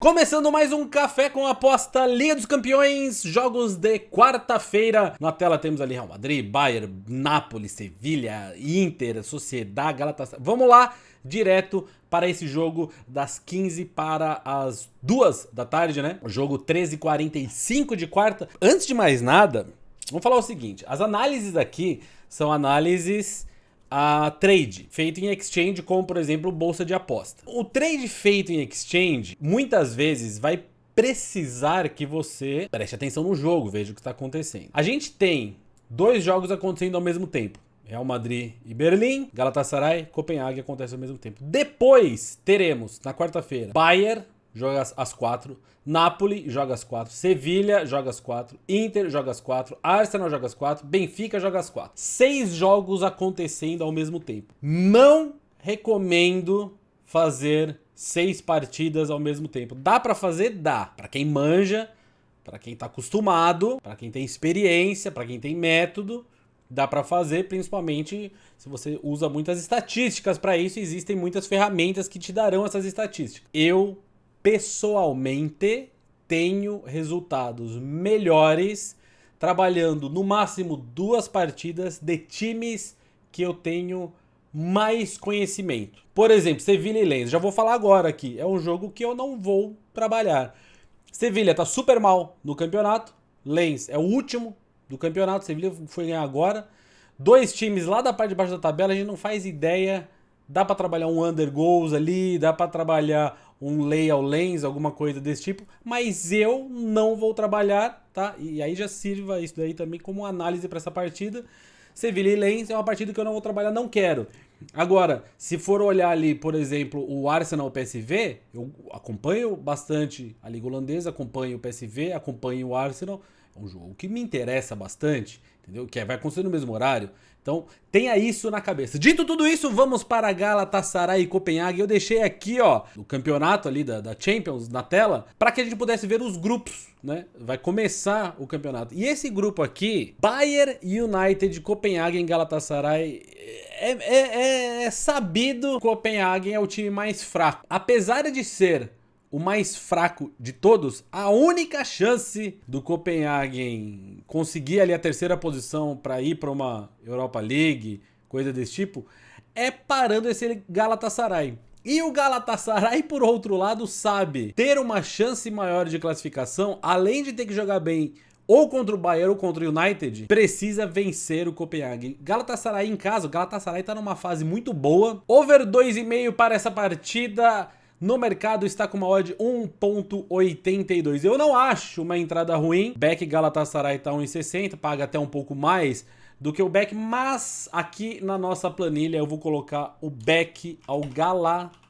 Começando mais um Café com Aposta, Liga dos Campeões, jogos de quarta-feira. Na tela temos ali Real Madrid, Bayern, Napoli, Sevilha, Inter, Sociedad, Galatasaray. Vamos lá, direto para esse jogo das 15 para as 2 da tarde, né? O jogo 13h45 de quarta. Antes de mais nada, vamos falar o seguinte. As análises aqui são análises a trade feito em exchange, como por exemplo bolsa de aposta. O trade feito em exchange muitas vezes vai precisar que você preste atenção no jogo, veja o que está acontecendo. A gente tem dois jogos acontecendo ao mesmo tempo. Real Madrid e Berlim, Galatasaray, Copenhague acontece ao mesmo tempo. Depois teremos na quarta-feira Bayern joga às 4, Napoli joga às 4, Sevilha joga às 4, Inter joga às 4, Arsenal joga às 4, Benfica joga às 4. 6 jogos acontecendo ao mesmo tempo. Não recomendo fazer 6 partidas ao mesmo tempo. Dá pra fazer? Dá. Pra quem manja, pra quem tá acostumado, pra quem tem experiência, pra quem tem método, dá pra fazer, principalmente se você usa muitas estatísticas pra isso. Existem muitas ferramentas que te darão essas estatísticas. Eu pessoalmente tenho resultados melhores trabalhando no máximo 2 partidas de times que eu tenho mais conhecimento. Por exemplo, Sevilha e Lens. Já vou falar agora aqui. É um jogo que eu não vou trabalhar. Sevilha tá super mal no campeonato. Lens é o último do campeonato. Sevilha foi ganhar agora. 2 times lá da parte de baixo da tabela. A gente não faz ideia. Dá pra trabalhar um under goals ali. Dá pra trabalhar um lay ao Lens, alguma coisa desse tipo, mas eu não vou trabalhar, tá? E aí já sirva isso daí também como análise para essa partida. Sevilha e Lens é uma partida que eu não vou trabalhar, não quero. Agora, se for olhar ali, por exemplo, o Arsenal PSV, eu acompanho bastante a Liga Holandesa, acompanho o PSV, acompanho o Arsenal. É um jogo que me interessa bastante, entendeu? Que vai acontecer no mesmo horário. Então, tenha isso na cabeça. Dito tudo isso, vamos para Galatasaray e Copenhague. Eu deixei aqui, ó, o campeonato ali da Champions na tela, para que a gente pudesse ver os grupos, né? Vai começar o campeonato. E esse grupo aqui, Bayern United, Copenhagen, Galatasaray, é sabido que Copenhagen é o time mais fraco. Apesar de ser o mais fraco de todos, a única chance do Copenhagen conseguir ali a 3ª posição para ir para uma Europa League, coisa desse tipo, é parando esse Galatasaray. E o Galatasaray, por outro lado, sabe ter uma chance maior de classificação, além de ter que jogar bem ou contra o Bayern ou contra o United, precisa vencer o Copenhagen. Galatasaray em casa, o Galatasaray tá numa fase muito boa. Over 2,5 para essa partida. No mercado está com uma odd 1.82. Eu não acho uma entrada ruim. Back Galatasaray tá 1,60, paga até um pouco mais do que o back, mas aqui na nossa planilha eu vou colocar o back ao Galatasaray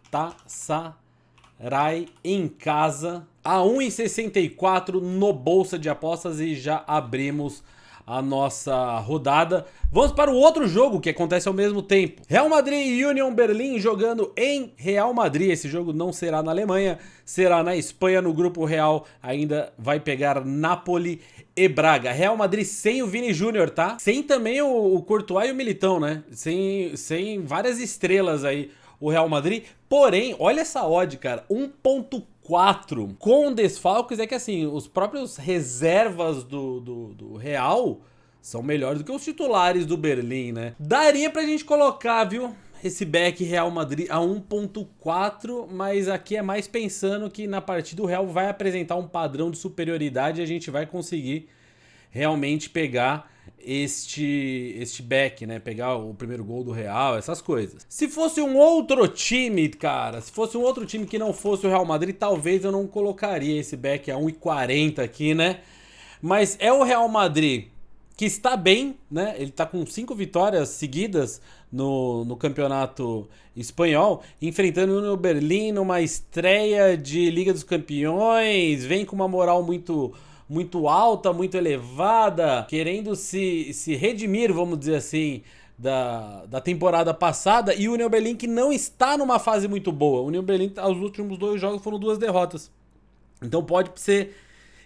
em casa a 1,64 no bolsa de apostas e já abrimos a nossa rodada. Vamos para o outro jogo que acontece ao mesmo tempo. Real Madrid e Union Berlin jogando em Real Madrid. Esse jogo não será na Alemanha, será na Espanha. No grupo Real ainda vai pegar Napoli e Braga. Real Madrid sem o Vini Júnior, tá? Sem também o Courtois e o Militão, né? Sem várias estrelas aí o Real Madrid. Porém, olha essa odd, cara. 1.4 com desfalques. É que assim, os próprios reservas do Real são melhores do que os titulares do Berlim, né? Daria pra gente colocar, viu, esse back Real Madrid a 1.4, mas aqui é mais pensando que na partida o Real vai apresentar um padrão de superioridade e a gente vai conseguir realmente pegar este back, né? Pegar o primeiro gol do Real, essas coisas. Se fosse um outro time, cara, se fosse um outro time que não fosse o Real Madrid, talvez eu não colocaria esse back a 1,40 aqui, né? Mas é o Real Madrid que está bem, né? Ele tá com 5 vitórias seguidas no campeonato espanhol, enfrentando o Berlim numa estreia de Liga dos Campeões, vem com uma moral muito alta, muito elevada, querendo se redimir, vamos dizer assim, da temporada passada, e o Union Berlin que não está numa fase muito boa. O Union Berlin, os últimos 2 jogos foram 2 derrotas. Então pode ser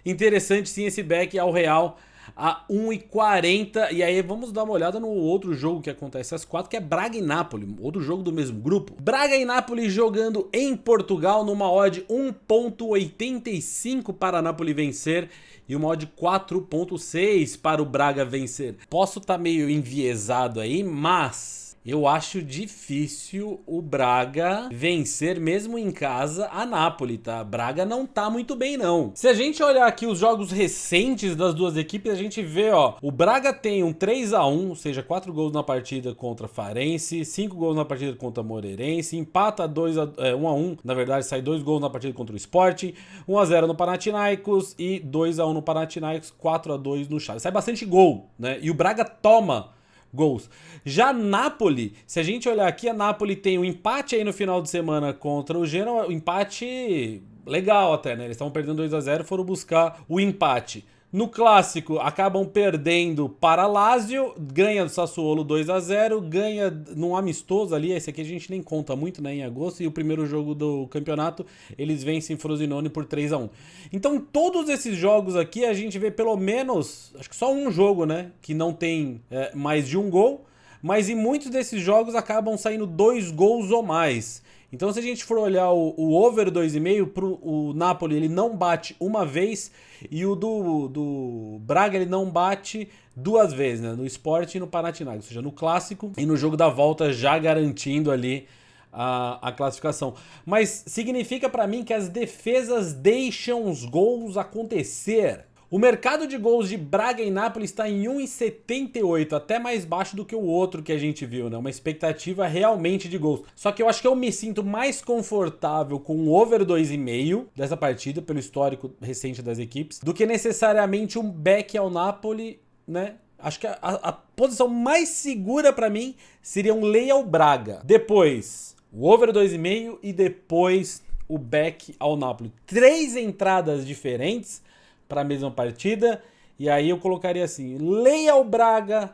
interessante sim esse back ao Real a 1,40. E aí vamos dar uma olhada no outro jogo que acontece às 4, que é Braga e Napoli, outro jogo do mesmo grupo. Braga e Napoli jogando em Portugal numa odd 1,85 para a Napoli vencer e uma odd 4,6 para o Braga vencer. Posso estar meio enviesado aí, mas eu acho difícil o Braga vencer mesmo em casa a Napoli, tá? Braga não tá muito bem, não. Se a gente olhar aqui os jogos recentes das duas equipes, a gente vê, ó, o Braga tem um 3-1, ou seja, 4 gols na partida contra Farense, 5 gols na partida contra Moreirense, empata 1-1, na verdade sai 2 gols na partida contra o Sporting, 1-0 no Panathinaikos e 2-1 no Panathinaikos, 4-2 no Chaves. Sai bastante gol, né? E o Braga toma gols. Já Napoli, se a gente olhar aqui, a Napoli tem um empate aí no final de semana contra o Genoa, um empate legal até, né? Eles estavam perdendo 2-0, foram buscar o empate. No clássico, acabam perdendo para Lazio, ganha do Sassuolo 2-0, ganha num amistoso ali, esse aqui a gente nem conta muito, né, em agosto, e o primeiro jogo do campeonato, eles vencem Frosinone por 3-1. Então, todos esses jogos aqui, a gente vê pelo menos, acho que só um jogo, né, que não tem mais de um gol, mas em muitos desses jogos acabam saindo 2 gols ou mais. Então, se a gente for olhar o over 2,5, o Napoli ele não bate uma vez e o do Braga ele não bate 2 vezes, né? No Sport e no Panathinaikos, ou seja, no clássico e no jogo da volta já garantindo ali a classificação. Mas significa para mim que as defesas deixam os gols acontecer. O mercado de gols de Braga e Napoli está em 1,78, até mais baixo do que o outro que a gente viu, né? Uma expectativa realmente de gols. Só que eu acho que eu me sinto mais confortável com o over 2,5 dessa partida, pelo histórico recente das equipes, do que necessariamente um back ao Napoli, né? Acho que a posição mais segura para mim seria um lay ao Braga. Depois, o over 2,5 e depois o back ao Napoli. 3 entradas diferentes para a mesma partida, e aí eu colocaria assim, lay ao Braga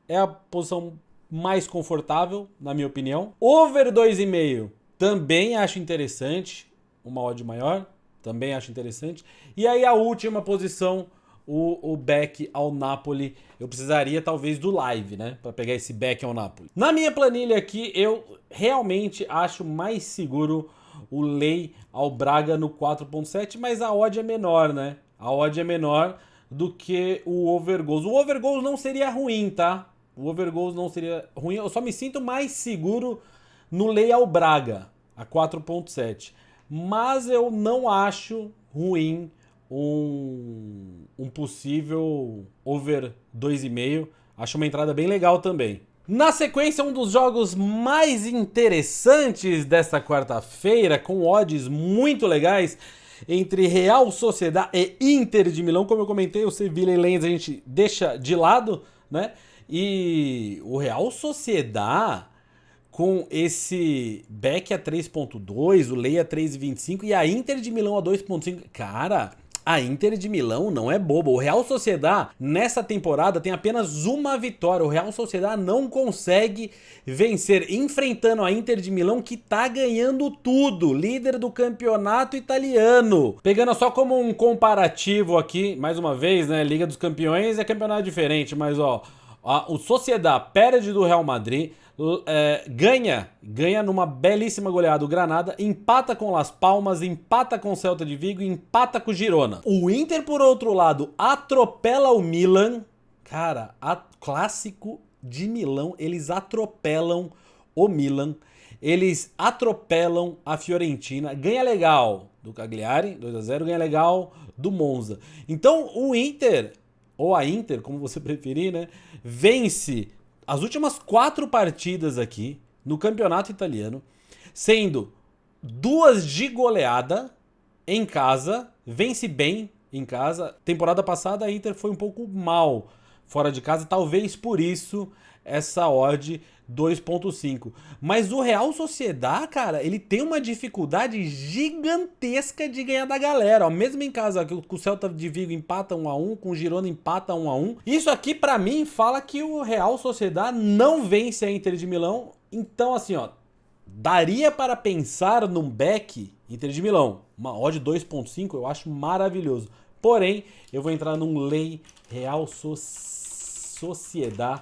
é a posição mais confortável, na minha opinião. Over 2,5 também acho interessante, uma odd maior, também acho interessante. E aí a última posição, o back ao Napoli, eu precisaria talvez do live, né, para pegar esse back ao Napoli. Na minha planilha aqui, eu realmente acho mais seguro o lay ao Braga no 4,7, mas a odd é menor, né? A odd é menor do que o over goals. O over goals não seria ruim, tá? O over goals não seria ruim. Eu só me sinto mais seguro no lay ao Braga, a 4,7. Mas eu não acho ruim um possível over 2,5. Acho uma entrada bem legal também. Na sequência, um dos jogos mais interessantes desta quarta-feira, com odds muito legais, entre Real Sociedad e Inter de Milão. Como eu comentei, o Sevilla e Lens a gente deixa de lado, né? E o Real Sociedad com esse back a 3,2, o lay a 3,25 e a Inter de Milão a 2,5. Cara, a Inter de Milão não é boba. O Real Sociedad nessa temporada tem apenas uma vitória. O Real Sociedad não consegue vencer, enfrentando a Inter de Milão, que tá ganhando tudo, líder do campeonato italiano. Pegando só como um comparativo aqui, mais uma vez, né, Liga dos Campeões é campeonato diferente, mas ó, o Sociedad perde do Real Madrid, ganha numa belíssima goleada o Granada, empata com Las Palmas, empata com o Celta de Vigo, empata com o Girona. O Inter, por outro lado, atropela o Milan. Cara, clássico de Milão, eles atropelam o Milan, eles atropelam a Fiorentina, ganha legal do Cagliari, 2-0, ganha legal do Monza. Então o Inter, ou a Inter, como você preferir, né, vence as últimas 4 partidas aqui no campeonato italiano, sendo 2 de goleada em casa, vence bem em casa. Temporada passada a Inter foi um pouco mal fora de casa, talvez por isso essa odd 2,5. Mas o Real Sociedad, cara, ele tem uma dificuldade gigantesca de ganhar da galera. Ó, mesmo em casa, que o Celta de Vigo empata 1-1, com o Girona empata 1-1. Isso aqui, pra mim, fala que o Real Sociedad não vence a Inter de Milão. Então, assim, ó, daria para pensar num back Inter de Milão. Uma odd 2,5 eu acho maravilhoso. Porém, eu vou entrar num Lei Real Sociedad.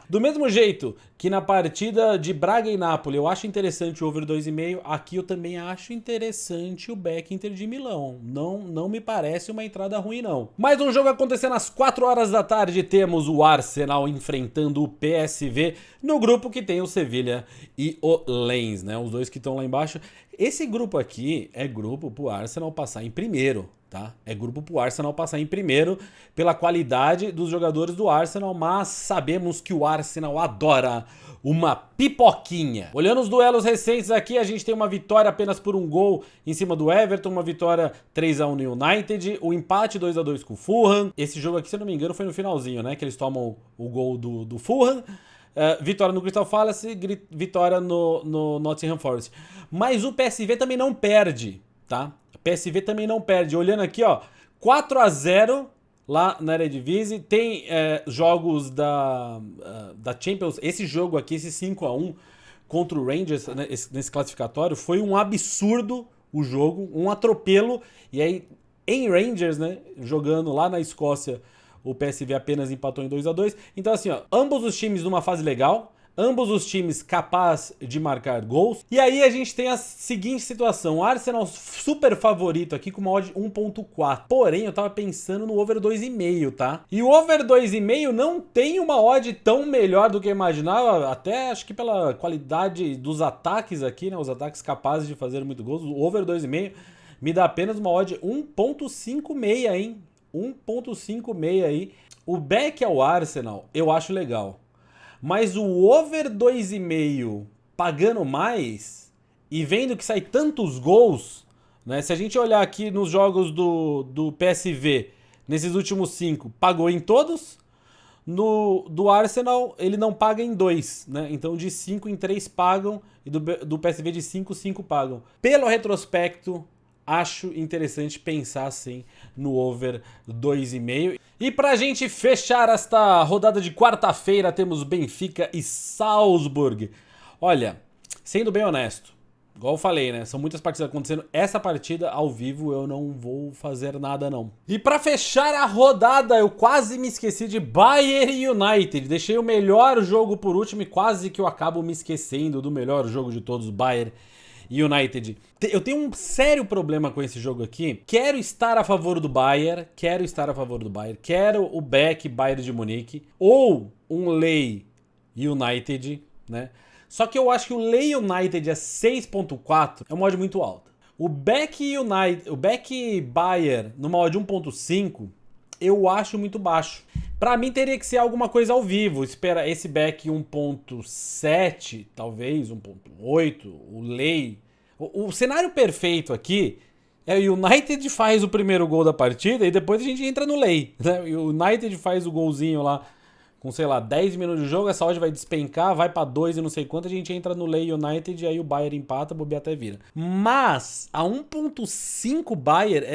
Do mesmo jeito que na partida de Braga e Napoli eu acho interessante o over 2,5, aqui eu também acho interessante o back Inter de Milão. Não me parece uma entrada ruim, não. Mais um jogo acontecendo às 4 horas da tarde. Temos o Arsenal enfrentando o PSV no grupo que tem o Sevilha e o Lens, né? Os dois que estão lá embaixo. Esse grupo aqui é grupo pro Arsenal passar em primeiro, tá? É grupo pro Arsenal passar em primeiro pela qualidade dos jogadores do Arsenal, mas sabemos que o Arsenal adora uma pipoquinha. Olhando os duelos recentes aqui, a gente tem uma vitória apenas por um gol em cima do Everton, uma vitória 3-1 no United, o empate 2-2 com o Fulham. Esse jogo aqui, se eu não me engano, foi no finalzinho, né? Que eles tomam o gol do Fulham. Vitória no Crystal Palace, vitória no Nottingham Forest. Mas o PSV também não perde, tá? O PSV também não perde. Olhando aqui, ó, 4-0 lá na Eredivisie. Tem jogos da Champions. Esse jogo aqui, esse 5-1 contra o Rangers, né, nesse classificatório, foi um absurdo o jogo, um atropelo. E aí, em Rangers, né, jogando lá na Escócia, o PSV apenas empatou em 2-2. Então assim, ó, ambos os times numa fase legal, ambos os times capazes de marcar gols. E aí a gente tem a seguinte situação, o Arsenal super favorito aqui com uma odd 1.4. Porém, eu tava pensando no over 2,5, tá? E o over 2,5 não tem uma odd tão melhor do que eu imaginava, até acho que pela qualidade dos ataques aqui, né? Os ataques capazes de fazer muito gols. O over 2,5 me dá apenas uma odd 1.56, hein? 1.56 aí. O back ao Arsenal eu acho legal. Mas o over 2,5 pagando mais e vendo que sai tantos gols, né? Se a gente olhar aqui nos jogos do PSV, nesses últimos 5, pagou em todos. Do Arsenal, ele não paga em 2, né? Então de 5 em 3 pagam e do PSV de 5 pagam. Pelo retrospecto, acho interessante pensar assim no over 2,5. E pra gente fechar esta rodada de quarta-feira, temos Benfica e Salzburg. Olha, sendo bem honesto, igual eu falei, né? São muitas partidas acontecendo. Essa partida ao vivo eu não vou fazer nada, não. E pra fechar a rodada, eu quase me esqueci de Bayern United. Deixei o melhor jogo por último e quase que eu acabo me esquecendo do melhor jogo de todos, Bayern United. Eu tenho um sério problema com esse jogo aqui. Quero estar a favor do Bayern, quero o back Bayern de Munique ou um Lei United, né? Só que eu acho que o Lei United a 6.4 é uma odd muito alta. O back Bayern numa odd 1.5 eu acho muito baixo. Pra mim teria que ser alguma coisa ao vivo. Espera esse back 1.7, talvez 1.8, o Lei. O cenário perfeito aqui é o United faz o primeiro gol da partida e depois a gente entra no Lei, né? E o United faz o golzinho lá com, sei lá, 10 minutos de jogo, essa odd vai despencar, vai pra 2 e não sei quanto, a gente entra no Lei United e aí o Bayern empata, bobear até vira. Mas a 1.5 Bayern,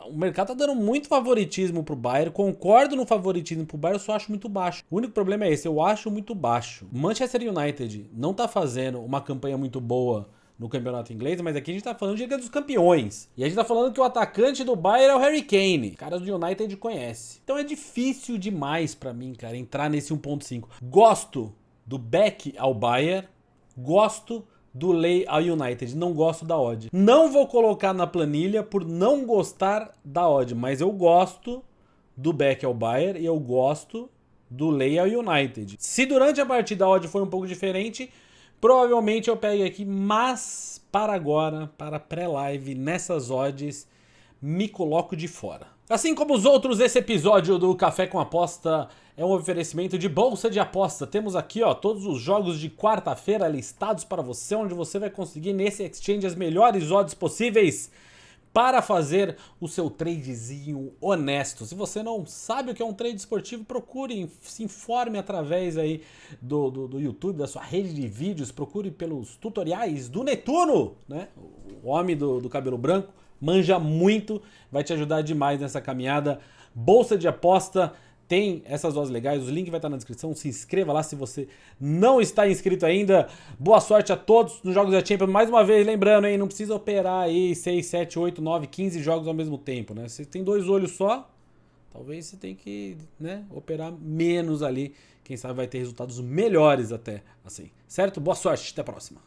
o mercado tá dando muito favoritismo pro Bayern, concordo no favoritismo pro Bayern, eu só acho muito baixo. O único problema é esse, eu acho muito baixo. Manchester United não tá fazendo uma campanha muito boa no campeonato inglês, mas aqui a gente tá falando de Liga dos Campeões. E a gente tá falando que o atacante do Bayern é o Harry Kane. Caras do United conhece. Então é difícil demais pra mim, cara, entrar nesse 1.5. Gosto do back ao Bayern, gosto do Lei ao United, não gosto da odd. Não vou colocar na planilha por não gostar da odd, mas eu gosto do back ao Bayern e eu gosto do Lei ao United. Se durante a partida a odd for um pouco diferente, provavelmente eu pego aqui, mas para agora, para pré-live, nessas odds, me coloco de fora. Assim como os outros, esse episódio do Café com Aposta é um oferecimento de bolsa de aposta. Temos aqui, ó, todos os jogos de quarta-feira listados para você, onde você vai conseguir nesse exchange as melhores odds possíveis para fazer o seu tradezinho honesto. Se você não sabe o que é um trade esportivo, procure, se informe através aí do YouTube, da sua rede de vídeos, procure pelos tutoriais do Netuno, né? O homem do cabelo branco, manja muito, vai te ajudar demais nessa caminhada. Bolsa de aposta, tem essas odds legais, o link vai estar na descrição, se inscreva lá se você não está inscrito ainda. Boa sorte a todos nos jogos da Champions, mais uma vez lembrando, hein, não precisa operar aí 6, 7, 8, 9, 15 jogos ao mesmo tempo, né? Você tem 2 olhos só, talvez você tenha que, né, operar menos ali. Quem sabe vai ter resultados melhores até, assim. Certo? Boa sorte, até a próxima.